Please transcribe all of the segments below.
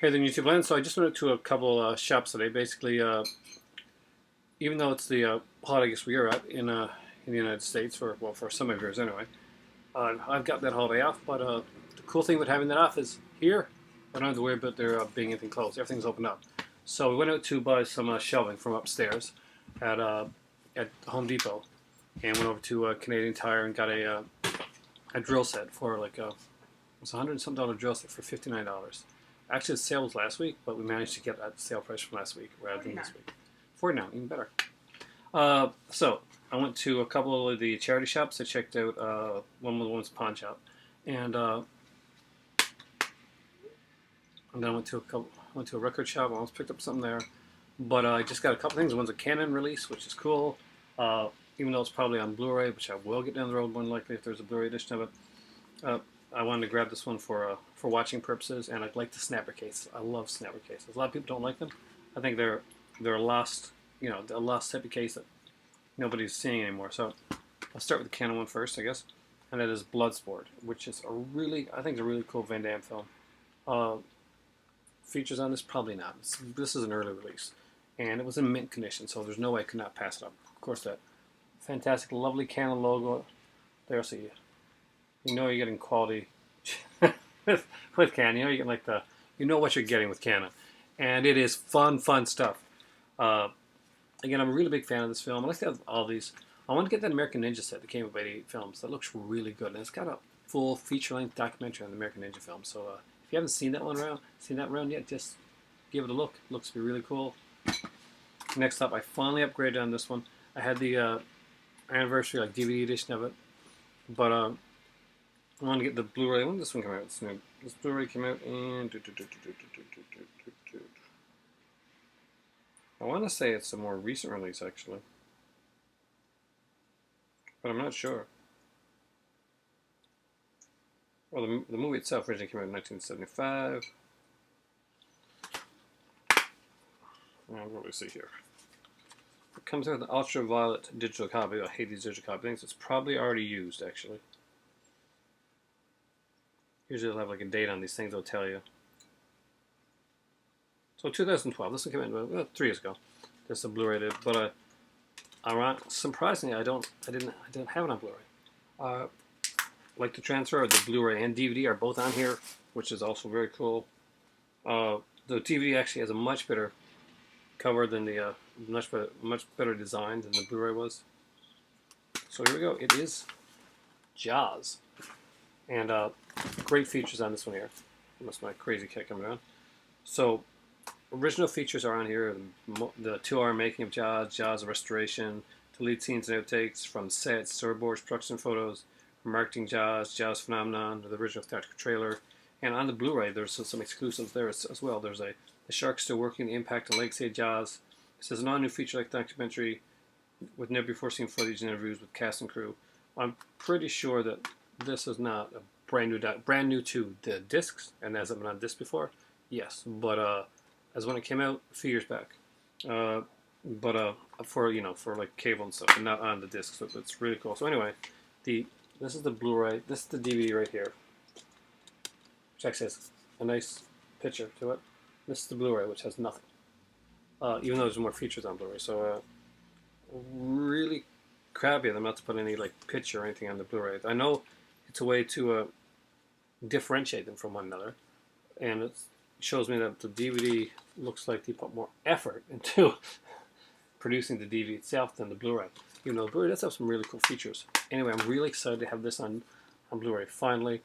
Hey there, YouTube land. So I just went to a couple shops today. Basically, even though it's the holiday, I guess we are at in the United States, for some of yours anyway. I've got that holiday off, but the cool thing about having that off is here, I don't have to worry about there being anything closed. Everything's opened up. So we went out to buy some shelving from upstairs at Home Depot, and went over to Canadian Tire and got a drill set for like it's $100 and something drill set for $59. Actually, the sale was last week, but we managed to get that sale price from last week rather than this week. 49, even better. So I went to a couple of the charity shops. I checked out one was a pawn shop, and then I went to a record shop. I almost picked up something there, but I just got a couple things. One's a Canon release, which is cool. Even though it's probably on Blu-ray, which I will get down the road more than likely if there's a Blu-ray edition of it. I wanted to grab this one for watching purposes, and I like the snapper case. I love snapper cases. A lot of people don't like them. I think they're a lost type of case that nobody's seeing anymore. So I'll start with the Canon one first, I guess, and that is Bloodsport, which is I think it's a really cool Van Damme film. Features on this, probably not. This is an early release, and it was in mint condition, so there's no way I could not pass it up. Of course, that fantastic, lovely Canon logo there, so you know you're getting quality with Canon. You know you get you know what you're getting with Canon, and it is fun stuff. Again, I'm a really big fan of this film. I like to have all these. I want to get that American Ninja set that came with 88 films. That looks really good, and it's got a full feature-length documentary on the American Ninja film. So if you haven't seen that round yet, just give it a look. It looks to be really cool. Next up, I finally upgraded on this one. I had the anniversary DVD edition of it, but I want to get the Blu-ray. When did this one come out? This Blu-ray came out in... I want to say it's a more recent release, actually. But I'm not sure. Well, the movie itself originally came out in 1975. What do we see here? It comes out with an ultraviolet digital copy. I hate these digital copy things. It's probably already used, actually. Usually they'll have like a date on these things, they'll tell you. So 2012, this one came out 3 years ago. There's a Blu-ray did, but surprisingly, I didn't have it on Blu-ray. Like the transfer of the Blu-ray and DVD are both on here, which is also very cool. The DVD actually has a much better cover than the much better design than the Blu-ray was. So here we go. It is Jaws, and great features on this one here. That's my crazy cat coming around. So original features are on here. The 2-hour making of Jaws restoration, deleted scenes and outtakes from sets, storyboards, production photos, marketing Jaws Phenomenon, the original theatrical trailer, and on the Blu-ray there's some exclusives there as well. There's the shark still working, the impact and legacy of Jaws. It says an all-new feature-length documentary with never before seen footage and interviews with cast and crew. I'm pretty sure that this is not a brand new to the discs, and has it been on disc before? Yes, but as when it came out a few years back. But for like cable and stuff, and not on the disc, so it's really cool. So anyway, this is the Blu-ray. This is the DVD right here, which actually has a nice picture to it. This is the Blu-ray, which has nothing, even though there's more features on Blu-ray. So really crappy of them not to put any like picture or anything on the Blu-ray. I know it's a way to differentiate them from one another, and it shows me that the DVD looks like they put more effort into producing the DVD itself than the Blu-ray. Even though the Blu-ray does have some really cool features. Anyway, I'm really excited to have this on Blu-ray. Finally,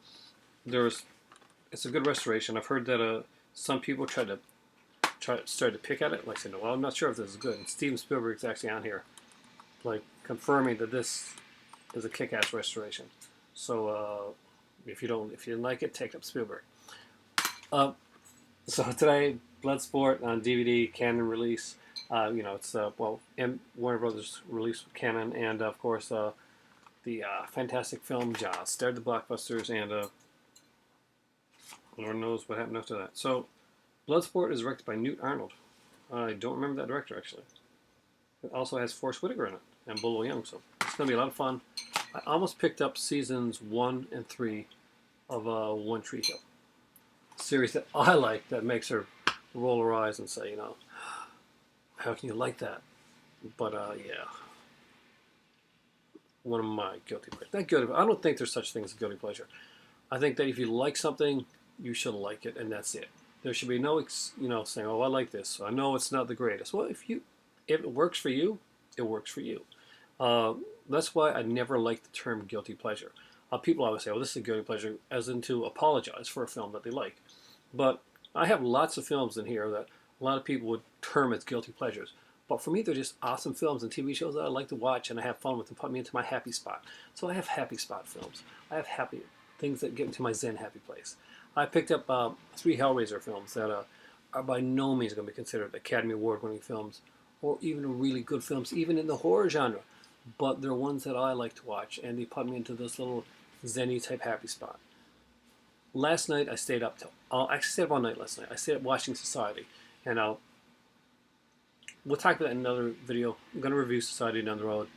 it's a good restoration. I've heard that some people started to pick at it. Like saying, well, I'm not sure if this is good. And Steven Spielberg's actually on here, like confirming that this is a kick-ass restoration. So if you didn't like it, take up Spielberg. So today, Bloodsport on DVD, Canon release. It's Warner Brothers release with Canon, and of course the fantastic film Jaws starred the blockbusters, and Lord knows what happened after that. So Bloodsport is directed by Newt Arnold. I don't remember that director actually. It also has Forrest Whitaker in it and Bolo Young, so it's going to be a lot of fun. I almost picked up seasons 1 and 3 of One Tree Hill. series that I like that makes her roll her eyes and say, how can you like that? But yeah, one of my guilty pleasures. Not guilty. I don't think there's such thing as a guilty pleasure. I think that if you like something, you should like it, and that's it. There should be no, saying, "Oh, I like this. I know it's not the greatest." Well, if it works for you, it works for you. That's why I never like the term guilty pleasure. People always say, "Oh, this is a guilty pleasure," as in to apologize for a film that they like. But I have lots of films in here that a lot of people would term as guilty pleasures. But for me, they're just awesome films and TV shows that I like to watch and I have fun with and put me into my happy spot. So I have happy spot films. I have happy things that get into my Zen happy place. I picked up 3 Hellraiser films that are by no means going to be considered Academy Award winning films or even really good films, even in the horror genre. But they're ones that I like to watch and they put me into this little Zen-y type happy spot. Last night I stayed up till, I stayed up all night last night. I stayed up watching Society. And we'll talk about that in another video. I'm going to review Society down the road,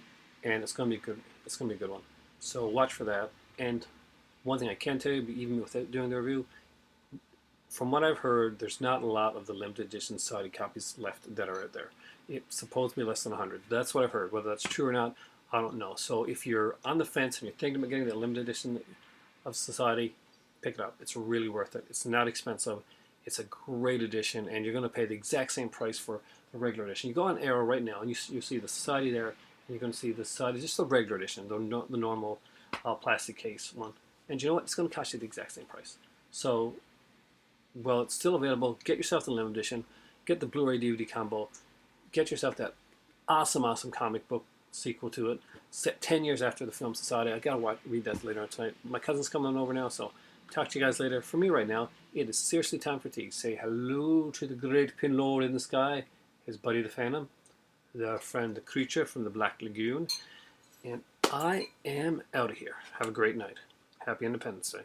and it's going to be good. It's going to be a good one. So watch for that. And one thing I can tell you, even without doing the review, from what I've heard, there's not a lot of the limited edition Society copies left that are out there. It's supposed to be less than 100. That's what I've heard. Whether that's true or not, I don't know. So if you're on the fence and you're thinking about getting that limited edition of Society, pick it up. It's really worth it. It's not expensive. It's a great edition, and you're going to pay the exact same price for the regular edition. You go on Arrow right now, and you see the Society there, and you're going to see the Society, just the regular edition, the normal plastic case one. And you know what? It's going to cost you the exact same price. So, well, it's still available. Get yourself the limited edition. Get the Blu-ray DVD combo. Get yourself that awesome, awesome comic book sequel to it. Set 10 years after the film Society. I got to read that later on tonight. My cousin's coming over now, so talk to you guys later. For me right now, it is seriously time for tea. Say hello to the great Pin Lord in the sky, his buddy the Phantom, their friend the Creature from the Black Lagoon, and I am out of here. Have a great night. Happy Independence Day.